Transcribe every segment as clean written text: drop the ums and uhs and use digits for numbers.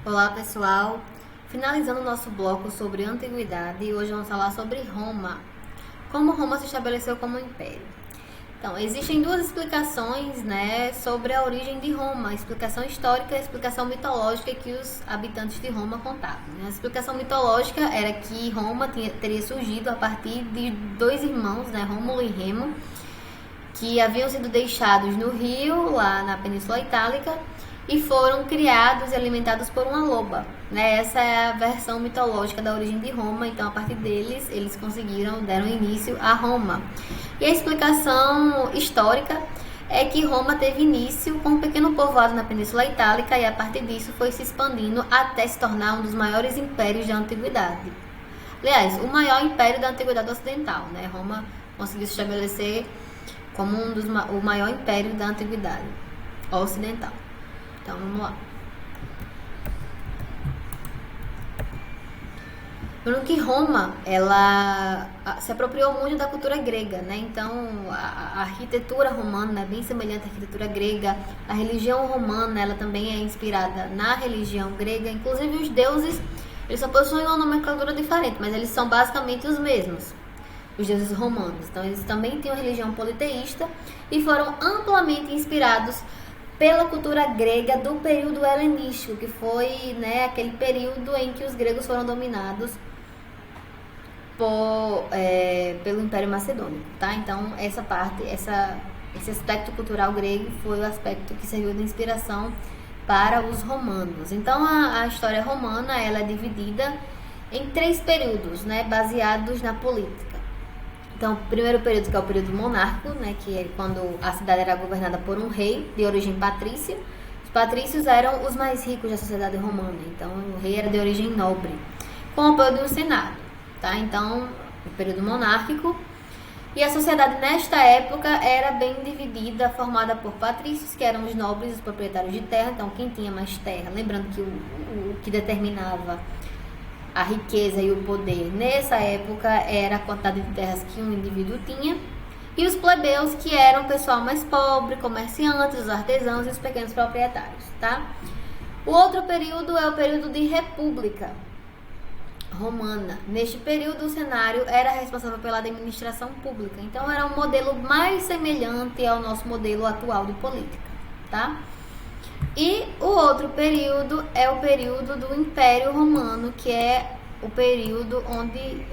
Olá pessoal, finalizando o nosso bloco sobre antiguidade, hoje vamos falar sobre Roma. Como Roma se estabeleceu como império. Então, existem duas explicações, sobre a origem de Roma, a explicação histórica e a explicação mitológica que os habitantes de Roma contavam. A explicação mitológica era que Roma teria surgido a partir de dois irmãos, Rômulo e Remo, que haviam sido deixados no rio, lá na Península Itálica, e foram criados e alimentados por uma loba. Essa é a versão mitológica da origem de Roma. Então, a partir deles, eles deram início a Roma. E a explicação histórica é que Roma teve início com um pequeno povoado na Península Itálica e, a partir disso, foi se expandindo até se tornar um dos maiores impérios da Antiguidade. Aliás, o maior império da Antiguidade Ocidental. Roma conseguiu se estabelecer como o maior império da Antiguidade Ocidental. Então, vamos lá. Lembrando que Roma, ela se apropriou muito da cultura grega, Então, a arquitetura romana é bem semelhante à arquitetura grega. A religião romana, ela também é inspirada na religião grega. Inclusive, os deuses, eles só possuem uma nomenclatura diferente, mas eles são basicamente os mesmos, os deuses romanos. Então, eles também têm uma religião politeísta e foram amplamente inspirados pela cultura grega do período helenístico, que foi aquele período em que os gregos foram dominados pelo Império Macedônico, tá? Então, esse aspecto cultural grego foi o aspecto que serviu de inspiração para os romanos. Então, a história romana, ela é dividida em três períodos, baseados na política. Então, o primeiro período, que é o período monárquico, que é quando a cidade era governada por um rei de origem patrícia. Os patrícios eram os mais ricos da sociedade romana, então o rei era de origem nobre, com o apoio de um senado, tá? Então, o período monárquico. E a sociedade nesta época era bem dividida, formada por patrícios, que eram os nobres, os proprietários de terra. Então, quem tinha mais terra, lembrando que o que determinava a riqueza e o poder nessa época era a quantidade de terras que um indivíduo tinha, e os plebeus, que eram o pessoal mais pobre, comerciantes, os artesãos e os pequenos proprietários, tá? O outro período é o período de república romana. Neste período, o cenário era responsável pela administração pública, então era um modelo mais semelhante ao nosso modelo atual de política, tá? E o outro período é o período do Império Romano, que é o período onde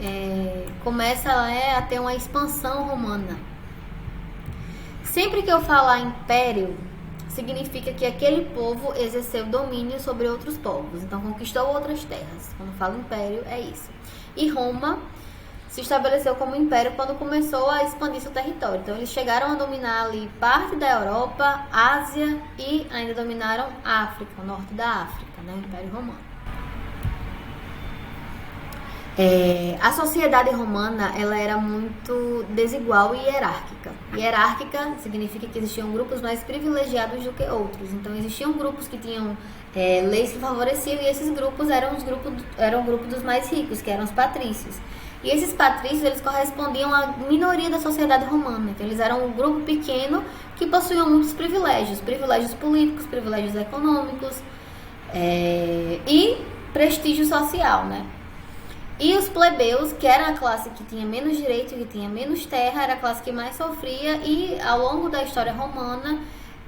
começa a ter uma expansão romana. Sempre que eu falar império, significa que aquele povo exerceu domínio sobre outros povos, então conquistou outras terras. Quando eu falo império, é isso. E Roma se estabeleceu como império quando começou a expandir seu território. Então, eles chegaram a dominar ali parte da Europa, Ásia e ainda dominaram a África, o norte da África, o Império Romano. A sociedade romana, ela era muito desigual e hierárquica. Hierárquica significa que existiam grupos mais privilegiados do que outros. Então, existiam grupos que tinham leis que favoreciam, e esses grupos eram o grupo dos mais ricos, que eram os patrícios. E esses patrícios, eles correspondiam à minoria da sociedade romana. Então, eles eram um grupo pequeno que possuíam muitos privilégios. Privilégios políticos, privilégios econômicos e prestígio social, E os plebeus, que era a classe que tinha menos direito, que tinha menos terra, era a classe que mais sofria. E ao longo da história romana,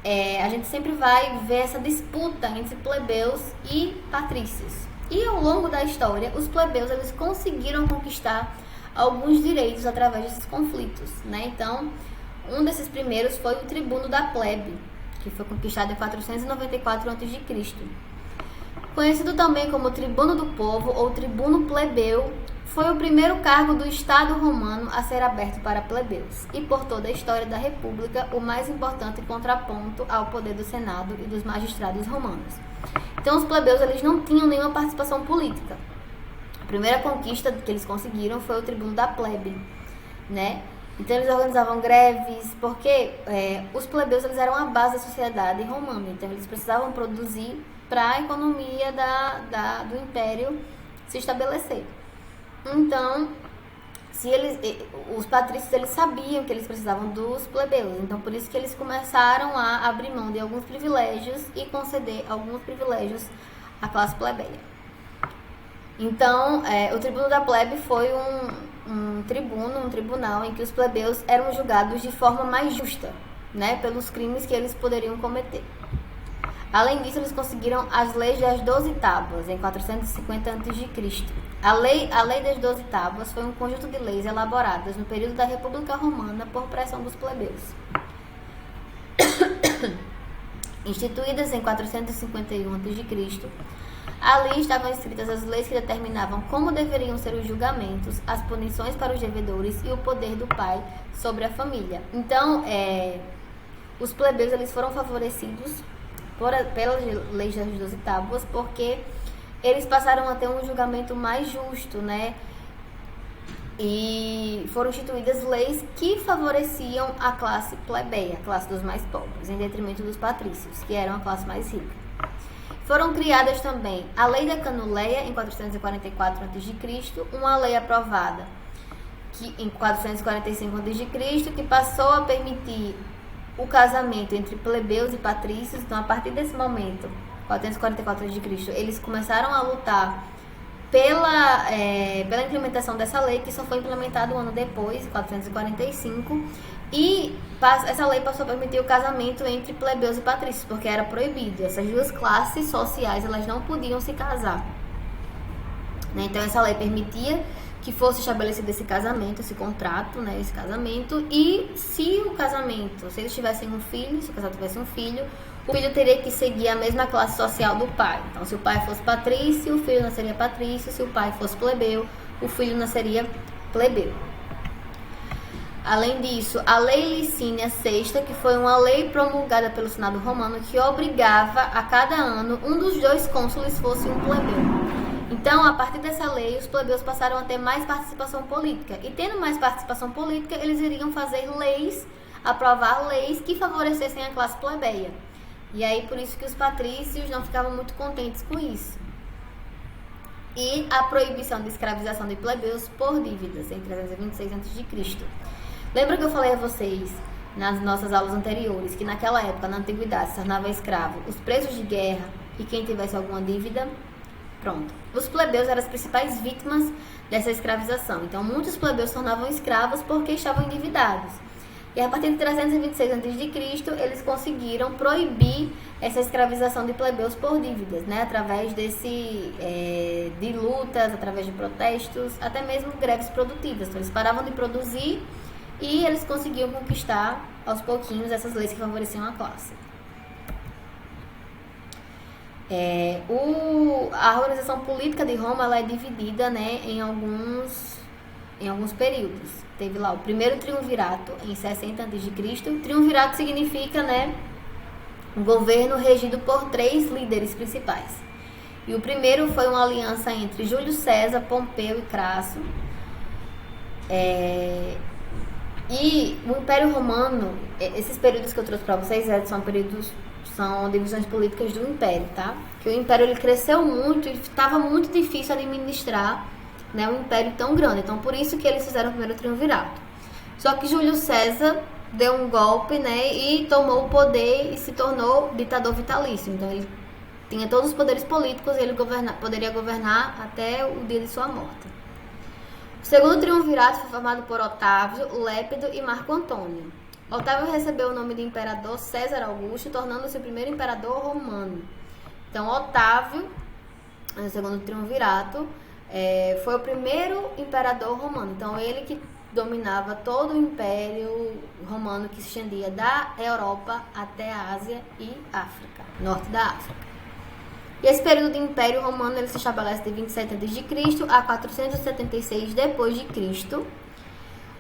a gente sempre vai ver essa disputa entre plebeus e patrícios. E ao longo da história, os plebeus, eles conseguiram conquistar alguns direitos através desses conflitos, Então, um desses primeiros foi o tribuno da plebe, que foi conquistado em 494 a.C. Conhecido também como tribuno do povo ou tribuno plebeu, foi o primeiro cargo do Estado romano a ser aberto para plebeus, e por toda a história da República, o mais importante contraponto ao poder do Senado e dos magistrados romanos. Então, os plebeus, eles não tinham nenhuma participação política. A primeira conquista que eles conseguiram foi o tribuno da plebe, Então, eles organizavam greves, porque os plebeus, eles eram a base da sociedade romana. Então, eles precisavam produzir para a economia do império se estabelecer. Então, os patrícios, eles sabiam que eles precisavam dos plebeus, então por isso que eles começaram a abrir mão de alguns privilégios e conceder alguns privilégios a classe plebeia. Então, o tribuno da plebe foi um tribunal em que os plebeus eram julgados de forma mais justa, né, pelos crimes que eles poderiam cometer. Além disso, eles conseguiram as leis das 12 tábuas, em 450 a.C. A lei das 12 tábuas foi um conjunto de leis elaboradas no período da República Romana por pressão dos plebeus. Instituídas em 451 a.C., ali estavam escritas as leis que determinavam como deveriam ser os julgamentos, as punições para os devedores e o poder do pai sobre a família. Então, os plebeus eles foram favorecidos pelas leis das 12 tábuas, porque eles passaram a ter um julgamento mais justo, né? E foram instituídas leis que favoreciam a classe plebeia, a classe dos mais pobres, em detrimento dos patrícios, que eram a classe mais rica. Foram criadas também a Lei da Canuleia, em 444 a.C., uma lei aprovada em 445 a.C., que passou a permitir o casamento entre plebeus e patrícios. Então, a partir desse momento, 444 a.C., eles começaram a lutar pela implementação dessa lei, que só foi implementada um ano depois, 445, e essa lei passou a permitir o casamento entre plebeus e patrícios, porque era proibido. Essas duas classes sociais, elas não podiam se casar, né? Então, essa lei permitia que fosse estabelecido esse casamento, esse contrato, né, esse casamento, e se eles tivessem um filho, se o casal tivesse um filho, o filho teria que seguir a mesma classe social do pai. Então, se o pai fosse patrício, o filho nasceria patrício; se o pai fosse plebeu, o filho nasceria plebeu. Além disso, a Lei Licínia Sexta, que foi uma lei promulgada pelo Senado Romano, que obrigava a cada ano um dos dois cônsules fosse um plebeu. Então, a partir dessa lei, os plebeus passaram a ter mais participação política. E tendo mais participação política, eles iriam fazer leis, aprovar leis que favorecessem a classe plebeia. E aí, por isso que os patrícios não ficavam muito contentes com isso. E a proibição de escravização de plebeus por dívidas, em 326 a.C. Lembra que eu falei a vocês, nas nossas aulas anteriores, que naquela época, na antiguidade, se tornava escravo os presos de guerra e quem tivesse alguma dívida? Pronto. Os plebeus eram as principais vítimas dessa escravização. Então, muitos plebeus se tornavam escravos porque estavam endividados. E a partir de 326 a.C., eles conseguiram proibir essa escravização de plebeus por dívidas, né? Através de lutas, através de protestos, até mesmo greves produtivas. Então, eles paravam de produzir e eles conseguiam conquistar, aos pouquinhos, essas leis que favoreciam a classe. A organização política de Roma ela é dividida, né, em alguns períodos. Teve lá o primeiro triunvirato em 60 a.C. Triunvirato significa, né, um governo regido por 3 líderes principais. E o primeiro foi uma aliança entre Júlio César, Pompeu e Crasso. E o Império Romano, esses períodos que eu trouxe para vocês são divisões políticas do Império, tá? Que o Império ele cresceu muito e estava muito difícil administrar, né, um Império tão grande. Então, por isso que eles fizeram o primeiro triunvirato. Só que Júlio César deu um golpe, né, e tomou o poder e se tornou ditador vitalício. Então, ele tinha todos os poderes políticos e ele poderia governar até o dia de sua morte. O segundo triunvirato foi formado por Otávio, Lépido e Marco Antônio. Otávio recebeu o nome de imperador César Augusto, tornando-se o primeiro imperador romano. Então, Otávio, no segundo triunvirato, foi o primeiro imperador romano. Então, ele que dominava todo o Império Romano que se estendia da Europa até a Ásia e África, norte da África. E esse período de Império Romano ele se estabelece de 27 a.C. a 476 d.C. O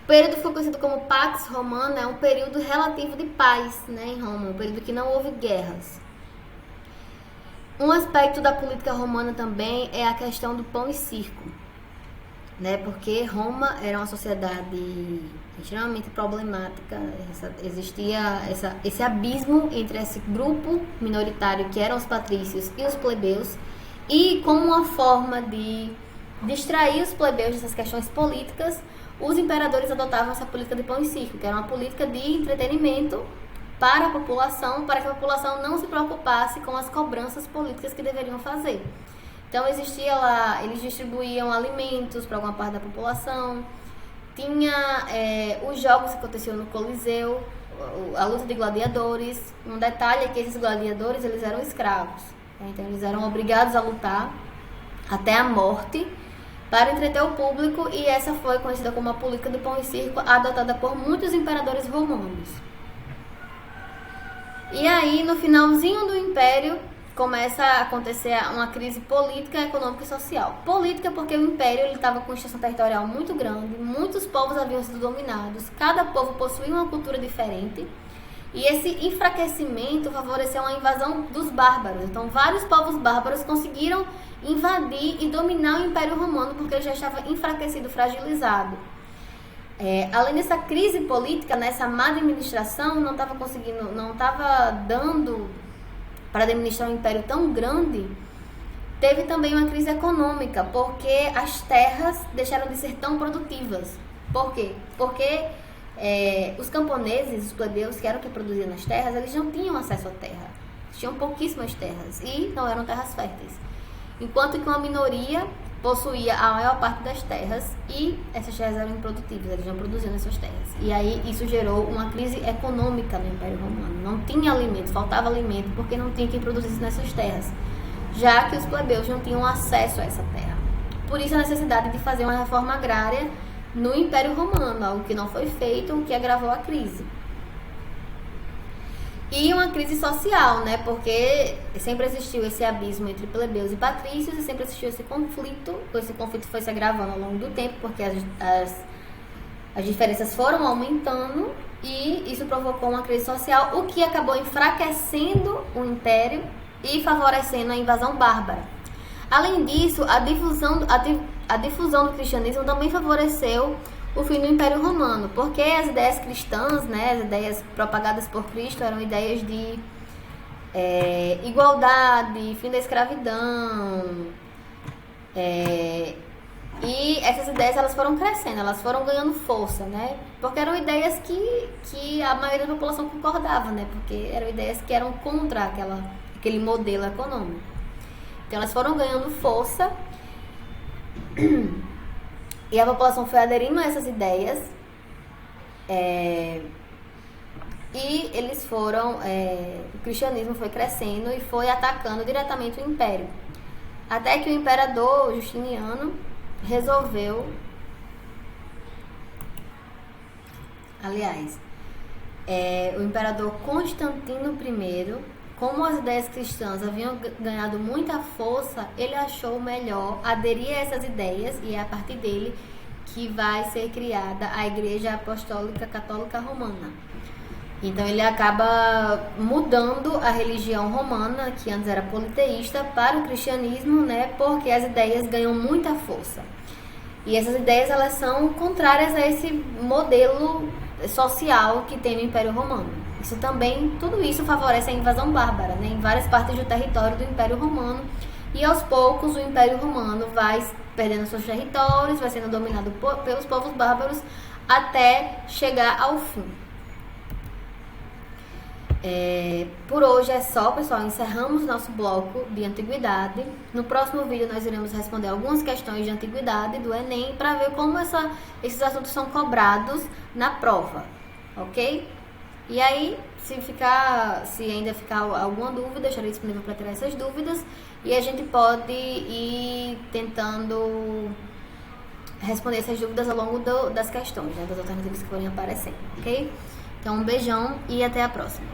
período foi conhecido como Pax Romana, é um período relativo de paz, né, em Roma, um período que não houve guerras. Um aspecto da política romana também é a questão do pão e circo, né, porque Roma era uma sociedade extremamente problemática, existia esse abismo entre esse grupo minoritário que eram os patrícios e os plebeus, e como uma forma de distrair os plebeus dessas questões políticas, os imperadores adotavam essa política de pão e circo, que era uma política de entretenimento para a população, para que a população não se preocupasse com as cobranças políticas que deveriam fazer. Então existia lá, eles distribuíam alimentos para alguma parte da população, tinha os jogos que aconteciam no Coliseu, a luta de gladiadores. Um detalhe é que esses gladiadores, eles eram escravos, né? Então eles eram obrigados a lutar até a morte para entreter o público, e essa foi conhecida como a política do pão e circo, adotada por muitos imperadores romanos. E aí, no finalzinho do Império, começa a acontecer uma crise política, econômica e social. Política porque o Império estava com uma extensão territorial muito grande, muitos povos haviam sido dominados, cada povo possuía uma cultura diferente, e esse enfraquecimento favoreceu uma invasão dos bárbaros. Então, vários povos bárbaros conseguiram invadir e dominar o Império Romano porque ele já estava enfraquecido, fragilizado. Além dessa crise política, nessa má administração, não estava dando para administrar um império tão grande. Teve também uma crise econômica, porque as terras deixaram de ser tão produtivas. Por quê? Porque os camponeses, os plebeus, que eram que produziam nas terras, eles não tinham acesso à terra. Tinham pouquíssimas terras e não eram terras férteis. Enquanto que uma minoria possuía a maior parte das terras, e essas terras eram improdutíveis, eles não produziam essas terras. E aí isso gerou uma crise econômica no Império Romano. Não tinha alimento, faltava alimento, porque não tinha quem produzisse nessas terras, já que os plebeus não tinham acesso a essa terra. Por isso a necessidade de fazer uma reforma agrária no Império Romano, algo que não foi feito, o que agravou a crise. E uma crise social, né? Porque sempre existiu esse abismo entre plebeus e patrícios, e sempre existiu esse conflito foi se agravando ao longo do tempo, porque as diferenças foram aumentando, e isso provocou uma crise social, o que acabou enfraquecendo o Império e favorecendo a invasão bárbara. Além disso, a difusão do cristianismo também favoreceu o fim do Império Romano, porque as ideias cristãs, né, as ideias propagadas por Cristo eram ideias de igualdade, fim da escravidão, e essas ideias elas foram crescendo, elas foram ganhando força, né, porque eram ideias que a maioria da população concordava, né, porque eram ideias que eram contra aquele modelo econômico. Então elas foram ganhando força e a população foi aderindo a essas ideias, e eles o cristianismo foi crescendo e foi atacando diretamente o Império. Até que o imperador Justiniano resolveu, o imperador Constantino I, como as ideias cristãs haviam ganhado muita força, ele achou melhor aderir a essas ideias, e é a partir dele que vai ser criada a Igreja Apostólica Católica Romana. Então ele acaba mudando a religião romana, que antes era politeísta, para o cristianismo, né, porque as ideias ganham muita força. E essas ideias elas são contrárias a esse modelo social que tem no Império Romano. Tudo isso favorece a invasão bárbara, né, em várias partes do território do Império Romano, e aos poucos o Império Romano vai perdendo seus territórios, vai sendo dominado pelos povos bárbaros até chegar ao fim. Por hoje é só, pessoal, encerramos nosso bloco de antiguidade. No próximo vídeo nós iremos responder algumas questões de antiguidade do Enem, para ver como esses assuntos são cobrados na prova, ok? E aí, se ainda ficar alguma dúvida, eu estarei disponível para tirar essas dúvidas, e a gente pode ir tentando responder essas dúvidas ao longo das questões, né, das alternativas que forem aparecendo, ok? Então, um beijão e até a próxima.